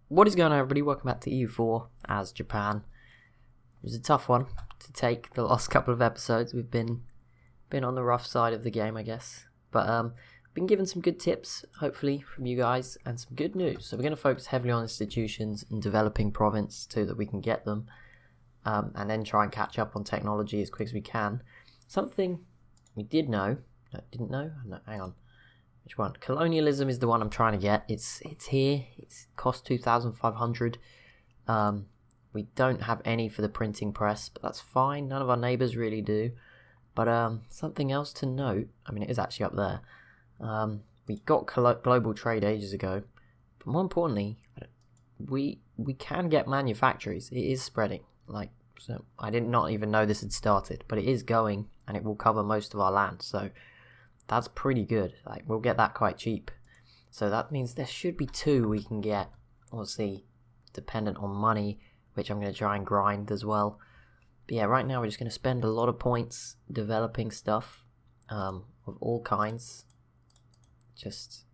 What is going on, everybody? Welcome back to EU4 as Japan. It was a tough one to take the last couple of episodes. We've been on the rough side of the game, I guess. But been given some good tips, hopefully, from you guys, and some good news. So we're going to focus heavily on institutions and developing province so that we can get them, and then try and catch up on technology as quick as we can. Something we didn't know. No, hang on. Which one? Colonialism is the one I'm trying to get. It's here. It's cost 2,500. We don't have any for the printing press, but that's fine. None of our neighbours really do. But something else to note. I mean, it is actually up there. We got global trade ages ago, but more importantly, we can get manufactories. It is spreading. So I did not even know this had started, but it is going, and it will cover most of our land. So that's pretty good. We'll get that quite cheap. So that means there should be 2 we can get. Obviously, dependent on money, which I'm going to try and grind as well. But yeah, right now we're just going to spend a lot of points developing stuff of all kinds. Just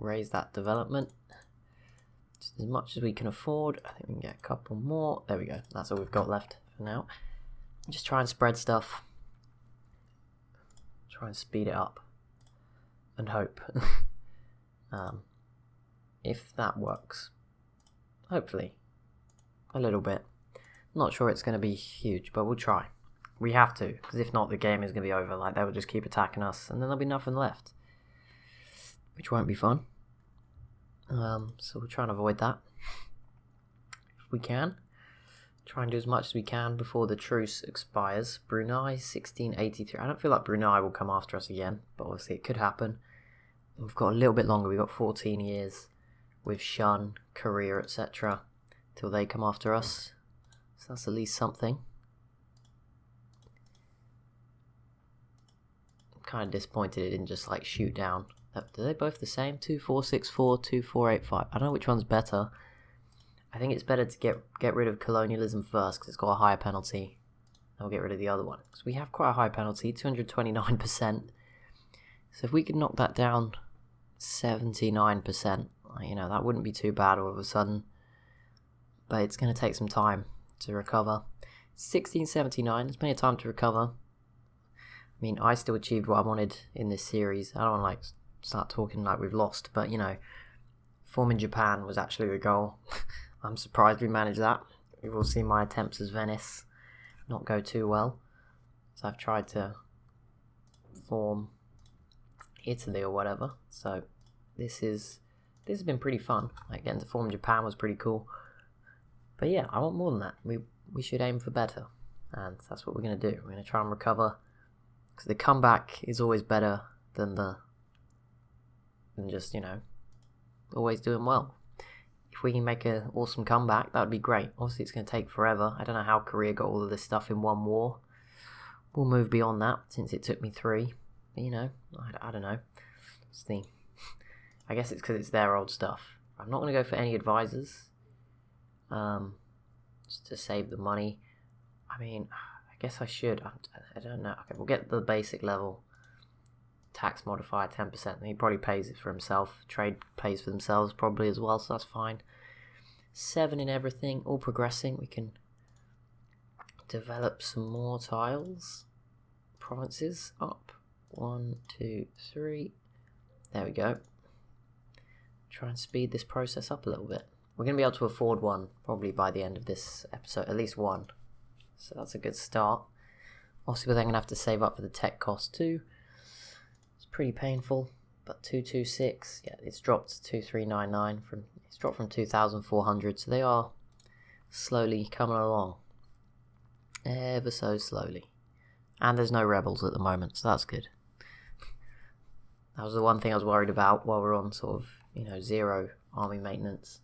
raise that development just as much as we can afford. I think we can get a couple more. There we go. That's all we've got left for now. Just try and spread stuff. Try and speed it up. And hope. If that works. Hopefully. A little bit. Not sure it's going to be huge, but we'll try. We have to, because if not, the game is going to be over. They will just keep attacking us, and then there'll be nothing left. Which won't be fun. So we'll try and avoid that. If we can. Try and do as much as we can before the truce expires. Brunei, 1683. I don't feel like Brunei will come after us again, but obviously it could happen. We've got a little bit longer. We've got 14 years with Shun, Korea, etc. till they come after us. So that's at least something. I'm kind of disappointed it didn't just shoot down. Are they both the same? 2464, 2485. I don't know which one's better. I think it's better to get rid of colonialism first because it's got a higher penalty. I'll get rid of the other one because we have quite a high penalty, 229%. So if we could knock that down 79%, that wouldn't be too bad all of a sudden. But it's going to take some time to recover. 1679, there's plenty of time to recover. I mean, I still achieved what I wanted in this series. I don't want to start talking like we've lost, but forming Japan was actually the goal. I'm surprised we managed that. We've all seen my attempts as Venice not go too well. So I've tried to form Italy or whatever. So this has been pretty fun. Getting to form Japan was pretty cool. But yeah, I want more than that. We should aim for better. And that's what we're going to do. We're going to try and recover. Because the comeback is always better than just, always doing well. If we can make an awesome comeback, that would be great. Obviously, it's going to take forever. I don't know how Korea got all of this stuff in one war. We'll move beyond that, since it took me 3. But, I don't know. I guess it's because it's their old stuff. I'm not going to go for any advisors. Just to save the money. I mean, I guess I should. I don't know. Okay, we'll get the basic level. Tax modifier 10%. He probably pays it for himself. Trade pays for themselves probably as well, so that's fine. 7 in everything, all progressing. We can develop some more tiles. Provinces up. 1, 2, 3. There we go. Try and speed this process up a little bit. We're going to be able to afford one probably by the end of this episode, at least one. So that's a good start. Obviously, we're then going to have to save up for the tech cost too. It's pretty painful, but 226, yeah, it's dropped to 2399 it's dropped from 2,400, so they are slowly coming along. Ever so slowly. And there's no rebels at the moment, so that's good. That was the one thing I was worried about while we're on sort of, 0 army maintenance.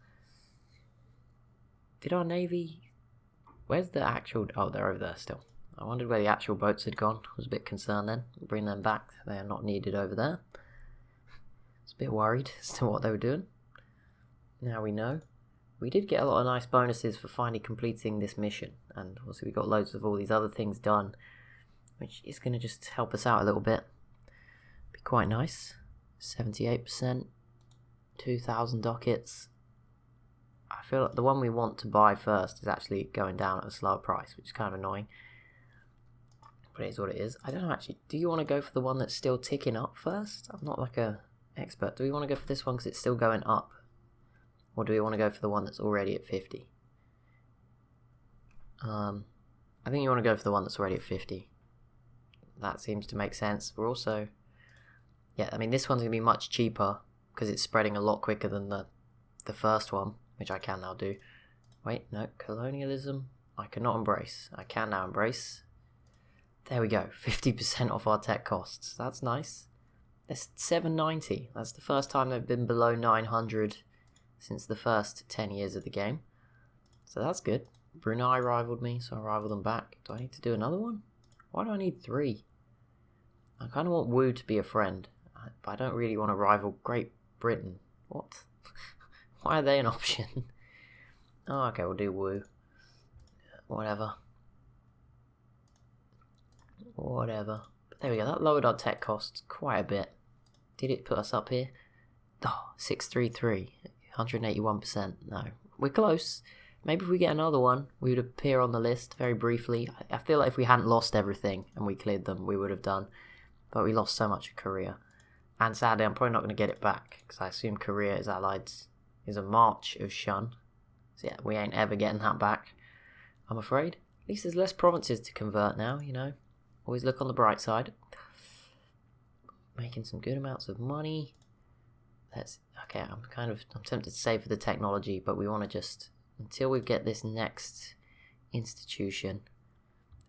Did our navy... Where's the actual... Oh, they're over there still. I wondered where the actual boats had gone. I was a bit concerned then. We'll bring them back. They are not needed over there. I was a bit worried as to what they were doing. Now we know. We did get a lot of nice bonuses for finally completing this mission. And obviously we got loads of all these other things done, which is going to just help us out a little bit. Be quite nice. 78%. 2,000 ducats. I feel like the one we want to buy first is actually going down at a slower price, which is kind of annoying. But it is what it is. I don't know, actually. Do you want to go for the one that's still ticking up first? I'm not like a expert. Do we want to go for this one because it's still going up? Or do we want to go for the one that's already at 50? I think you want to go for the one that's already at 50. That seems to make sense. We're also... Yeah, I mean, this one's going to be much cheaper because it's spreading a lot quicker than the first one, which I can now do. Wait, no, colonialism, I cannot embrace. I can now embrace. There we go, 50% off our tech costs. That's nice. That's 790. That's the first time they've been below 900 since the first 10 years of the game. So that's good. Brunei rivaled me, so I rival them back. Do I need to do another one? Why do I need 3? I kind of want Wu to be a friend, but I don't really want to rival Great Britain. What? Why are they an option? Oh, okay, we'll do Wu. Whatever. Whatever. But there we go, that lowered our tech costs quite a bit. Did it put us up here? Oh, 633. 181%. No. We're close. Maybe if we get another one, we would appear on the list very briefly. I feel like if we hadn't lost everything and we cleared them, we would have done. But we lost so much of Korea. And sadly, I'm probably not going to get it back, because I assume Korea is allied, is a march of Shun. So yeah, we ain't ever getting that back, I'm afraid. At least there's less provinces to convert now, you know. Always look on the bright side. Making some good amounts of money. Okay, I'm tempted to save for the technology, but we want to just, until we get this next institution.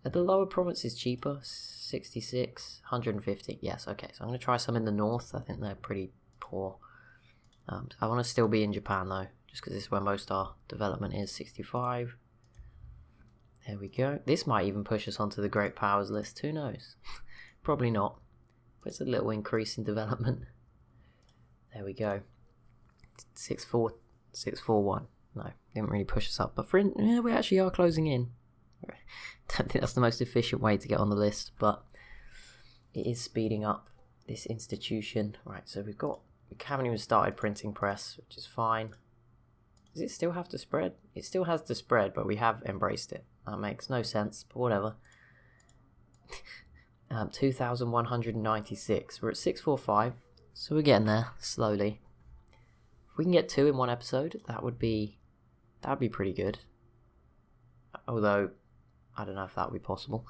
Are the lower provinces cheaper? 66, 150. Yes, okay, so I'm going to try some in the north. I think they're pretty poor. I want to still be in Japan though, just because this is where most of our development is. 65. There we go. This might even push us onto the Great Powers list. Who knows? Probably not. But it's a little increase in development. There we go. 6-4, 6-4-1. No, didn't really push us up. But yeah, we actually are closing in. Don't think that's the most efficient way to get on the list, but it is speeding up this institution. Right, so we haven't even started printing press, which is fine. Does it still have to spread? It still has to spread, but we have embraced it. That makes no sense, but whatever. 2,196. We're at 645, so we're getting there slowly. If we can get 2 in one episode, that would be pretty good. Although, I don't know if that would be possible.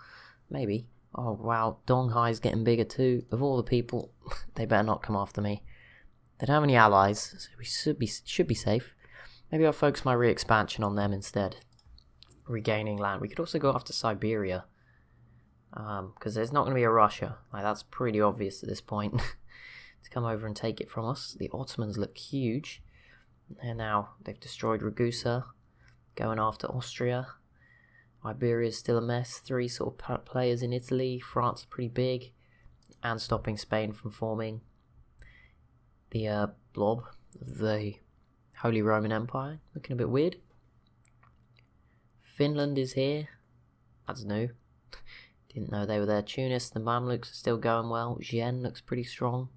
Maybe. Oh wow, Donghai's getting bigger too. Of all the people, they better not come after me. They don't have any allies, so we should be safe. Maybe I'll focus my re-expansion on them instead. Regaining land. We could also go after Siberia. Because there's not going to be a Russia. Like, that's pretty obvious at this point. To come over and take it from us. The Ottomans look huge. And now they've destroyed Ragusa. Going after Austria. Iberia's still a mess. 3 sort of players in Italy. France is pretty big. And stopping Spain from forming the blob of the Holy Roman Empire. Looking a bit weird. Finland is here. That's new. Didn't know they were there. Tunis, the Mamluks are still going well. Gien looks pretty strong.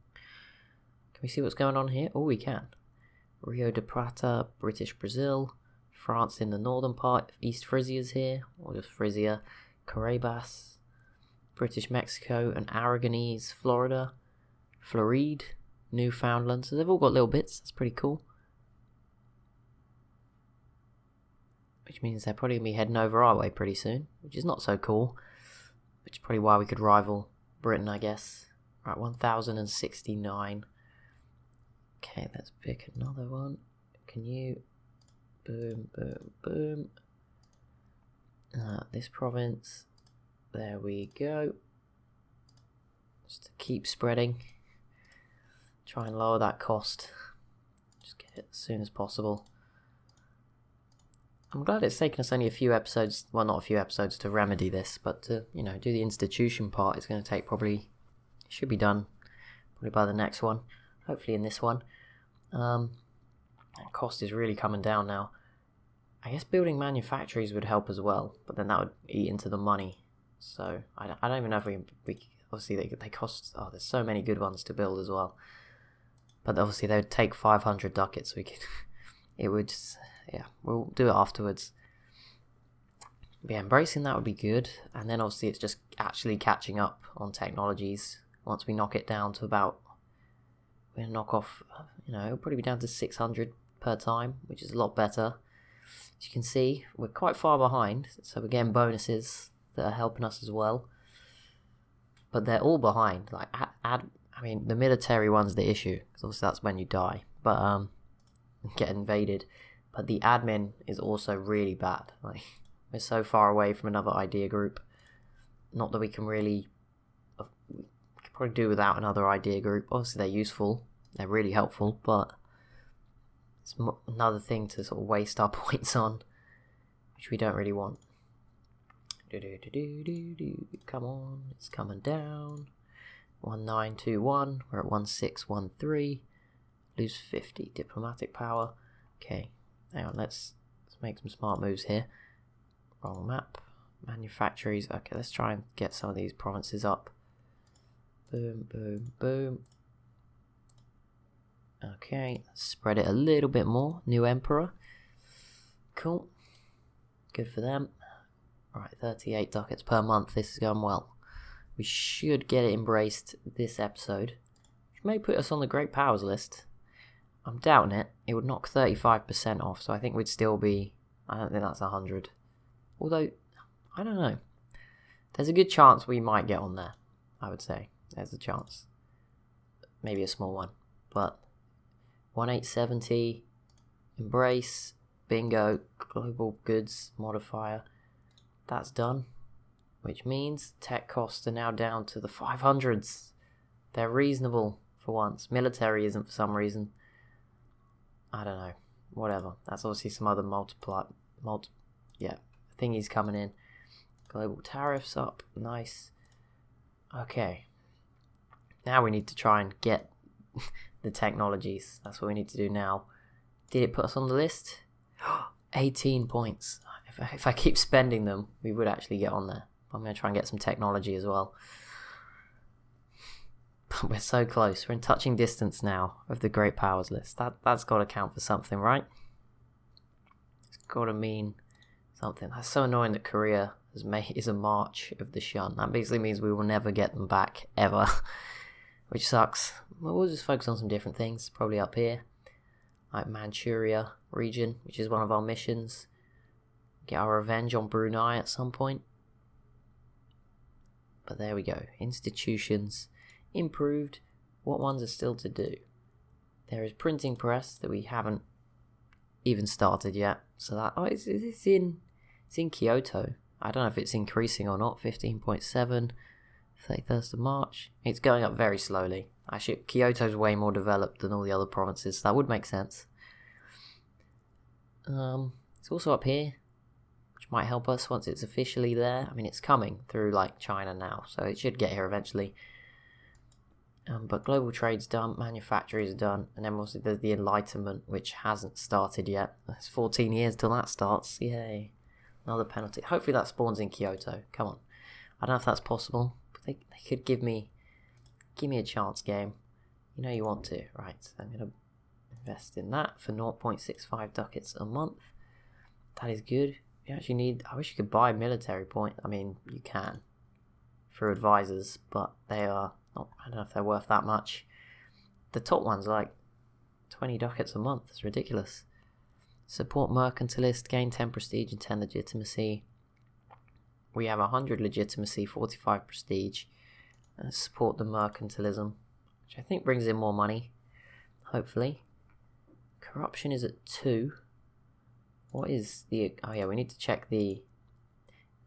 Can we see what's going on here? Oh, we can. Rio de Prata, British Brazil. France in the northern part. East Frisia's here. Or just Frisia. Caribas. British Mexico and Aragonese, Florida. Floride. Newfoundland. So they've all got little bits. That's pretty cool. Which means they're probably going to be heading over our way pretty soon. Which is not so cool. Which is probably why we could rival Britain, I guess. Right, 1,069. Okay, let's pick another one. Can you... Boom, boom, boom. This province. There we go. Just to keep spreading. Try and lower that cost. Just get it as soon as possible. I'm glad it's taken us only a few episodes, well not a few episodes to remedy this, but to, you know, do the institution part. It's going to take probably, it should be done probably by the next one, hopefully in this one. Cost is really coming down now. I guess building manufactories would help as well, but then that would eat into the money. So I don't even know if we obviously they cost, oh there's so many good ones to build as well. But obviously they would take 500 ducats, we could, it would yeah, we'll do it afterwards. But yeah, embracing that would be good. And then obviously it's just actually catching up on technologies. Once we knock it down to about, we're going to knock off, it'll probably be down to 600 per time, which is a lot better. As you can see, we're quite far behind, so we're getting bonuses that are helping us as well. But they're all behind. Like, the military one's the issue, because obviously that's when you die. But, get invaded. But the admin is also really bad. Like, we're so far away from another idea group. Not that we can really, we could probably do without another idea group. Obviously they're useful, they're really helpful, but it's another thing to sort of waste our points on, which we don't really want. Come on, it's coming down. 1921, we're at 1613. Lose 50 diplomatic power. Okay, hang on, let's make some smart moves here. Wrong map. Manufactories. Okay, let's try and get some of these provinces up. Boom, boom, boom. Okay, spread it a little bit more. New emperor. Cool. Good for them. Alright, 38 ducats per month. This is going well. We should get it embraced this episode, which may put us on the Great Powers list. I'm doubting it. It would knock 35% off, so I think we'd still be... I don't think that's 100. Although, I don't know. There's a good chance we might get on there, I would say. There's a chance. Maybe a small one. But 1870, embrace, bingo, global goods modifier. That's done. Which means tech costs are now down to the 500s. They're reasonable for once. Military isn't for some reason. I don't know. Whatever. That's obviously some other thingies coming in. Global tariffs up. Nice. Okay. Now we need to try and get the technologies. That's what we need to do now. Did it put us on the list? 18 points. If I keep spending them, we would actually get on there. I'm going to try and get some technology as well. We're so close. We're in touching distance now of the Great Powers list. That's got to count for something, right? It's got to mean something. That's so annoying that Korea is a march of the shun. That basically means we will never get them back, ever. Which sucks. Well, we'll just focus on some different things. Probably up here. Like Manchuria region, which is one of our missions. Get our revenge on Brunei at some point. But there we go. Institutions. Improved. What ones are still to do? There is printing press that we haven't even started yet. So that it's in Kyoto. I don't know if it's increasing or not. 15.7, 31st of March. It's going up very slowly. Actually, Kyoto's way more developed than all the other provinces, so that would make sense. It's also up here, which might help us once it's officially there. I mean, it's coming through like China now, so it should get here eventually. But global trade's done, manufacturing's done, and then also there's the Enlightenment, which hasn't started yet. It's 14 years till that starts. Yay. Another penalty. Hopefully that spawns in Kyoto. Come on. I don't know if that's possible, but they could give me a chance, game. You know you want to. Right, so I'm going to invest in that for 0.65 ducats a month. That is good. You actually need... I wish you could buy military point. I mean, you can. For advisors, but they are... I don't know if they're worth that much. The top ones are like 20 ducats a month. It's ridiculous. Support mercantilist, gain 10 prestige and 10 legitimacy. We have 100 legitimacy, 45 prestige. Support the mercantilism, which I think brings in more money. Hopefully. Corruption is at 2. What is the... Oh yeah, we need to check the...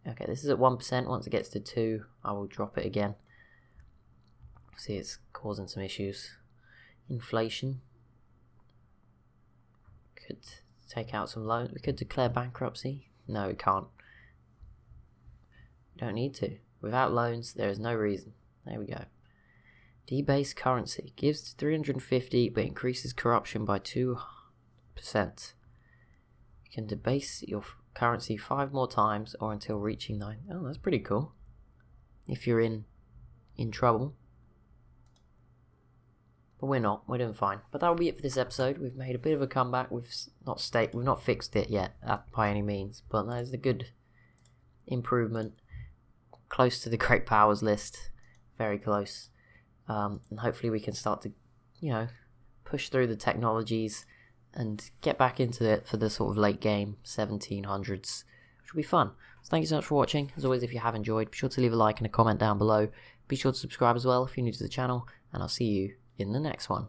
Okay, this is at 1%. Once it gets to 2, I will drop it again. See, it's causing some issues. Inflation. Could take out some loans. We could declare bankruptcy. No, we can't. We don't need to. Without loans, there is no reason. There we go. Debase currency. Gives 350, but increases corruption by 2%. You can debase your currency 5 more times or until reaching 9. Oh, that's pretty cool. If you're in trouble. but we're not. We're doing fine. But that'll be it for this episode. We've made a bit of a comeback. We've not fixed it yet by any means, but that is a good improvement. Close to the Great Powers list, very close. And hopefully we can start to, push through the technologies and get back into it for the sort of late game 1700s, which will be fun. So thank you so much for watching. As always, if you have enjoyed, be sure to leave a like and a comment down below. Be sure to subscribe as well if you're new to the channel, and I'll see you in the next one.